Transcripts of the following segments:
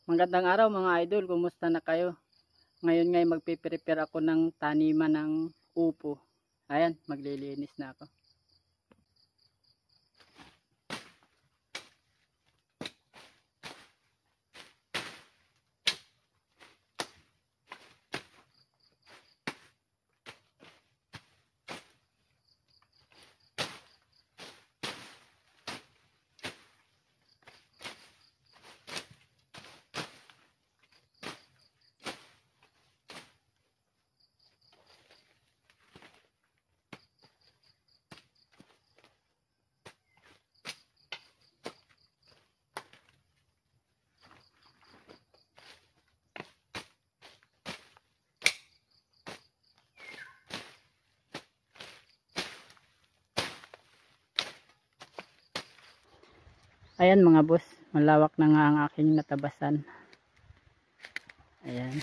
Magandang araw mga idol, kumusta na kayo? Ngayon ngay magpe-prepare ako ng taniman ng upo. Ayan, maglilinis na ako. Ayan mga boss, malawak na nga ang aking natabasan. Ayan.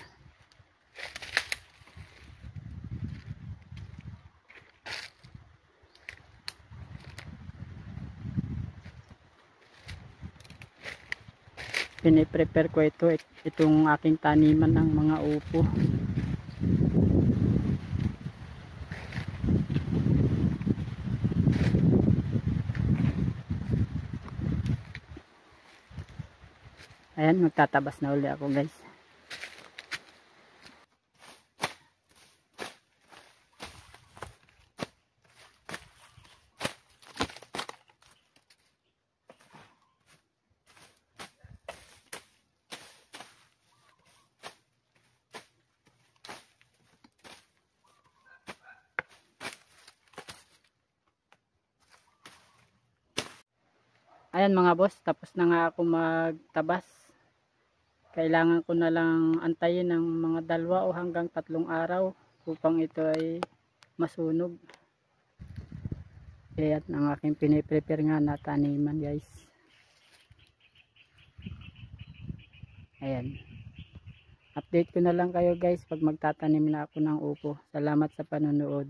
Piniprepare ko itong aking taniman ng mga upo. Ayan, magtatabas na uli ako guys. Ayan mga boss, tapos na nga ako magtabas. Kailangan ko na lang antayin ng mga 2 o hanggang 3 araw upang ito ay masunog. Ayan ang aking piniprepare nga na taniman guys. Ayan. Update ko na lang kayo guys pag magtatanim na ako ng upo. Salamat sa panonood.